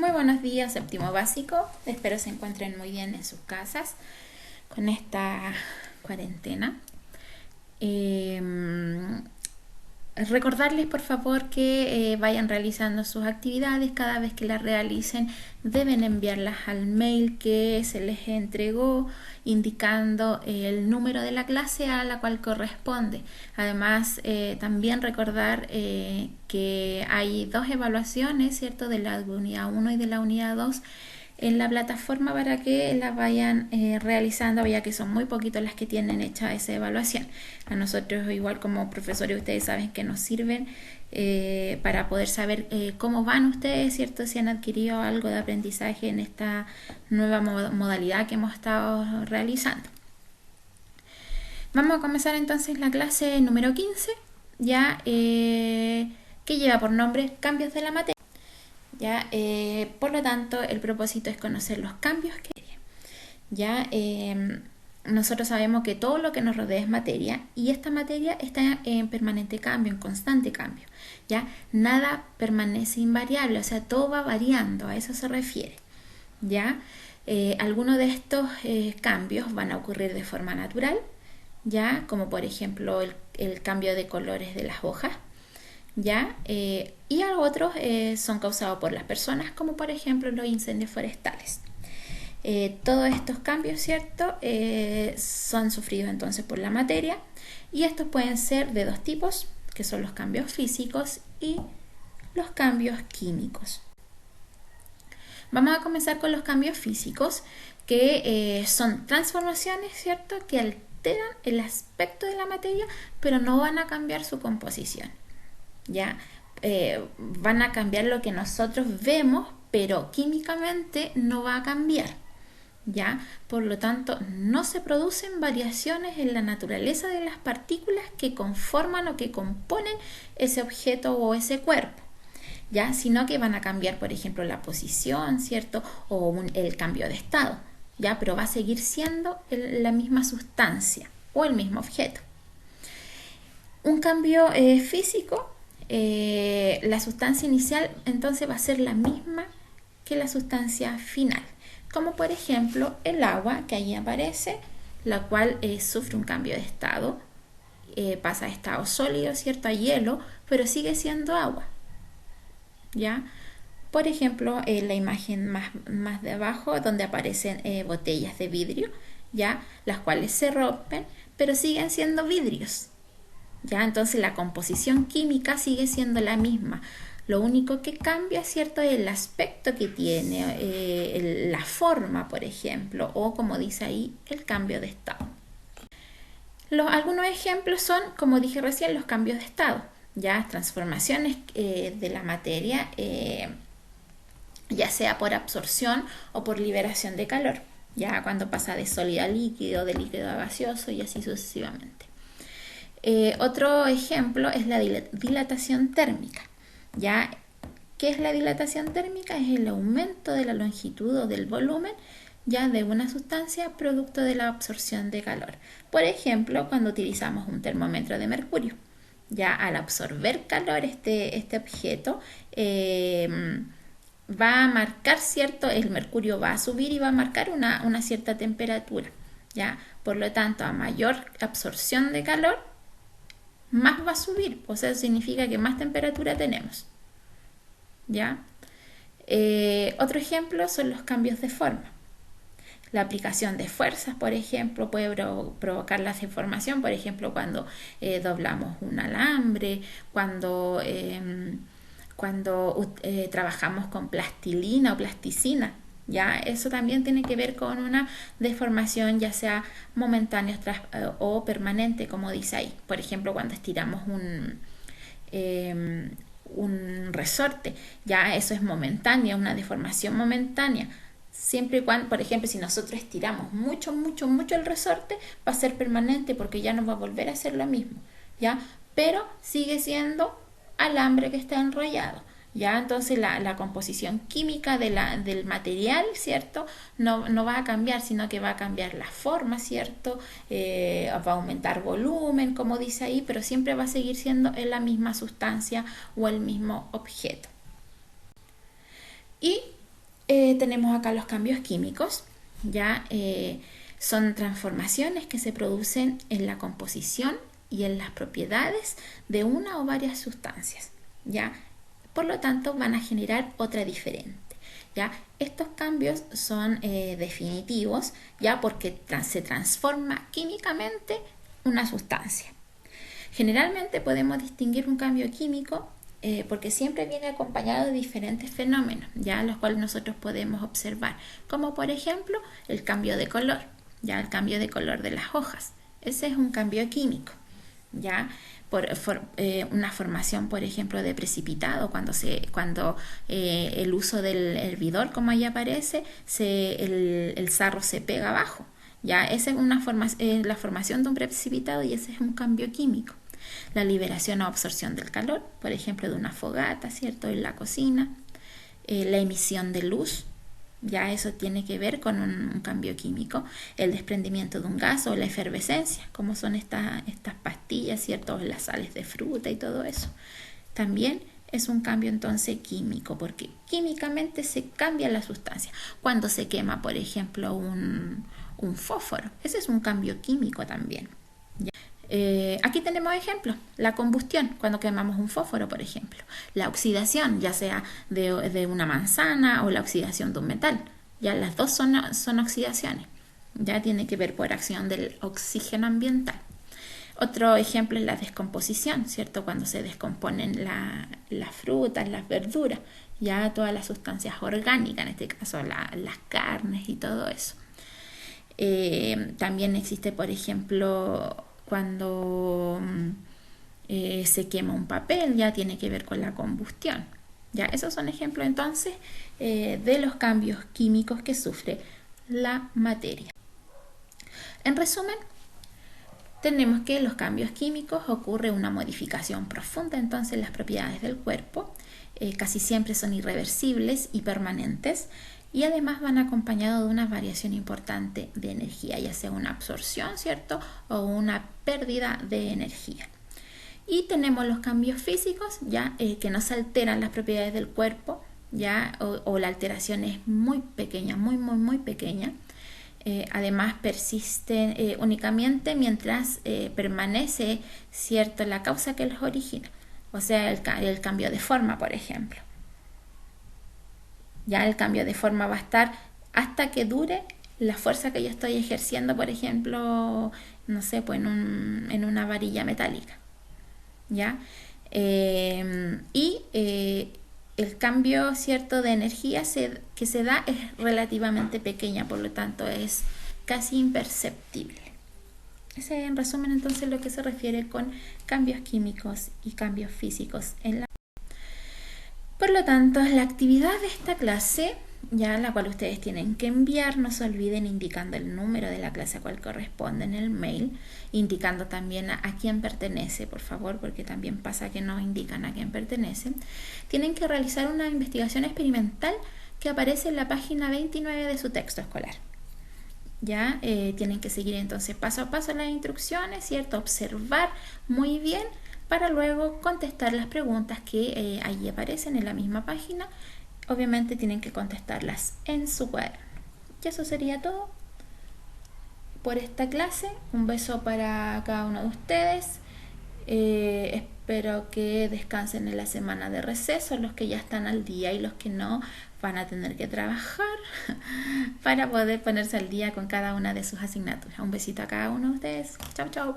Muy buenos días, séptimo básico. Espero se encuentren muy bien en sus casas con esta cuarentena. Recordarles por favor que vayan realizando sus actividades. Cada vez que las realicen deben enviarlas al mail que se les entregó indicando el número de la clase a la cual corresponde. Además también recordar que hay dos evaluaciones, ¿cierto?, de la unidad 1 y de la unidad 2 en la plataforma para que las vayan realizando, ya que son muy poquitos las que tienen hecha esa evaluación. A nosotros, igual como profesores, ustedes saben que nos sirven para poder saber cómo van ustedes, ¿cierto?, si han adquirido algo de aprendizaje en esta nueva modalidad que hemos estado realizando. Vamos a comenzar entonces la clase número 15, ya que lleva por nombre Cambios de la materia. ¿Ya? Por lo tanto, el propósito es conocer los cambios que ya nosotros sabemos que todo lo que nos rodea es materia y esta materia está en permanente cambio, en constante cambio. ¿Ya? Nada permanece invariable, o sea, todo va variando, a eso se refiere. ¿Ya? Algunos de estos cambios van a ocurrir de forma natural, ¿ya? Como por ejemplo el cambio de colores de las hojas. ¿Ya? Y otros son causados por las personas, como por ejemplo los incendios forestales. Todos estos cambios, ¿cierto?, son sufridos entonces por la materia y estos pueden ser de dos tipos, que son los cambios físicos y los cambios químicos. Vamos a comenzar con los cambios físicos, que son transformaciones, ¿cierto?, que alteran el aspecto de la materia, pero no van a cambiar su composición. ¿Ya? Van a cambiar lo que nosotros vemos, pero químicamente no va a cambiar. ¿Ya? Por lo tanto, no se producen variaciones en la naturaleza de las partículas que conforman o que componen ese objeto o ese cuerpo, ¿ya? Sino que van a cambiar, por ejemplo, la posición, ¿cierto?, o el cambio de estado, ¿ya? Pero va a seguir siendo la misma sustancia o el mismo objeto. Un cambio físico, la sustancia inicial entonces va a ser la misma que la sustancia final, como por ejemplo el agua que ahí aparece, la cual sufre un cambio de estado, pasa a estado sólido, ¿cierto?, a hielo, pero sigue siendo agua. ¿Ya? Por ejemplo, la imagen más de abajo, donde aparecen botellas de vidrio, ¿ya?, las cuales se rompen, pero siguen siendo vidrios. ¿Ya? Entonces la composición química sigue siendo la misma. Lo único que cambia, ¿cierto?, es el aspecto que tiene, la forma, por ejemplo, o como dice ahí, el cambio de estado. Algunos ejemplos son, como dije recién, los cambios de estado, ya transformaciones de la materia, ya sea por absorción o por liberación de calor, ya cuando pasa de sólido a líquido, de líquido a gaseoso y así sucesivamente. Otro ejemplo es la dilatación térmica. ¿Ya? ¿Qué es la dilatación térmica? Es el aumento de la longitud o del volumen, ya, de una sustancia producto de la absorción de calor. Por ejemplo, cuando utilizamos un termómetro de mercurio, ya al absorber calor este objeto va a marcar, ¿cierto?, el mercurio va a subir y va a marcar una cierta temperatura. ¿Ya? Por lo tanto, a mayor absorción de calor, más va a subir, o sea, significa que más temperatura tenemos. ¿Ya? Otro ejemplo son los cambios de forma. La aplicación de fuerzas, por ejemplo, puede provocar la deformación, por ejemplo, cuando doblamos un alambre, cuando trabajamos con plastilina o plasticina. ¿Ya? Eso también tiene que ver con una deformación, ya sea momentánea o permanente, como dice ahí. Por ejemplo, cuando estiramos un resorte, ya eso es momentánea, una deformación momentánea. Siempre y cuando, por ejemplo, si nosotros estiramos mucho el resorte, va a ser permanente porque ya no va a volver a ser lo mismo, ¿ya? Pero sigue siendo alambre que está enrollado. ¿Ya? Entonces la composición química del material, ¿cierto?, no va a cambiar, sino que va a cambiar la forma, ¿cierto?, va a aumentar volumen, como dice ahí, pero siempre va a seguir siendo la misma sustancia o el mismo objeto. Y Tenemos acá los cambios químicos, ya son transformaciones que se producen en la composición y en las propiedades de una o varias sustancias, ya. Por lo tanto, van a generar otra diferente. ¿Ya? Estos cambios son definitivos, ya, porque se transforma químicamente una sustancia. Generalmente podemos distinguir un cambio químico porque siempre viene acompañado de diferentes fenómenos, ya, los cuales nosotros podemos observar, como por ejemplo el cambio de color, ya, el cambio de color de las hojas. Ese es un cambio químico, ya. Una formación, por ejemplo, de precipitado, cuando el uso del hervidor, como ahí aparece, el sarro se pega abajo. Ya, esa es la formación de un precipitado y ese es un cambio químico. La liberación o absorción del calor, por ejemplo, de una fogata, ¿cierto?, en la cocina. La emisión de luz, ya eso tiene que ver con un cambio químico. El desprendimiento de un gas o la efervescencia, como son estas pastillas, ¿cierto?, las sales de fruta y todo eso. También es un cambio entonces químico, porque químicamente se cambia la sustancia. Cuando se quema, por ejemplo, un fósforo, ese es un cambio químico también. Aquí tenemos ejemplos: la combustión, cuando quemamos un fósforo, por ejemplo; la oxidación, ya sea de una manzana o la oxidación de un metal. Ya las dos son oxidaciones, ya tiene que ver por acción del oxígeno ambiental. Otro ejemplo es la descomposición, ¿cierto?, cuando se descomponen las frutas, las verduras, ya todas las sustancias orgánicas, en este caso las carnes y todo eso. También existe, por ejemplo, cuando se quema un papel, ya tiene que ver con la combustión. Ya, esos son ejemplos entonces de los cambios químicos que sufre la materia. En resumen, tenemos que en los cambios químicos ocurre una modificación profunda entonces en las propiedades del cuerpo. Casi siempre son irreversibles y permanentes, y además van acompañados de una variación importante de energía, ya sea una absorción, ¿cierto?, o una pérdida de energía. Y tenemos los cambios físicos, ya que no se alteran las propiedades del cuerpo, ya, o la alteración es muy pequeña, muy pequeña. Además persiste únicamente mientras permanece, ¿cierto?, la causa que los origina, o sea, el cambio de forma, por ejemplo. Ya el cambio de forma va a estar hasta que dure la fuerza que yo estoy ejerciendo, por ejemplo, no sé, pues en una varilla metálica, ¿ya? El cambio, ¿cierto?, de energía que se da es relativamente pequeña, por lo tanto es casi imperceptible. Ese es en resumen entonces lo que se refiere con cambios químicos y cambios físicos en la. Por lo tanto, la actividad de esta clase, ya la cual ustedes tienen que enviar, no se olviden indicando el número de la clase a cual corresponde en el mail, indicando también a quién pertenece, por favor, porque también pasa que no indican a quién pertenece. Tienen que realizar una investigación experimental que aparece en la página 29 de su texto escolar. Ya tienen que seguir entonces paso a paso las instrucciones, ¿cierto?, observar muy bien para luego contestar las preguntas que allí aparecen en la misma página. Obviamente tienen que contestarlas en su cuaderno. Y eso sería todo por esta clase. Un beso para cada uno de ustedes. Espero que descansen en la semana de receso, los que ya están al día, y los que no van a tener que trabajar para poder ponerse al día con cada una de sus asignaturas. Un besito a cada uno de ustedes. Chau, chau.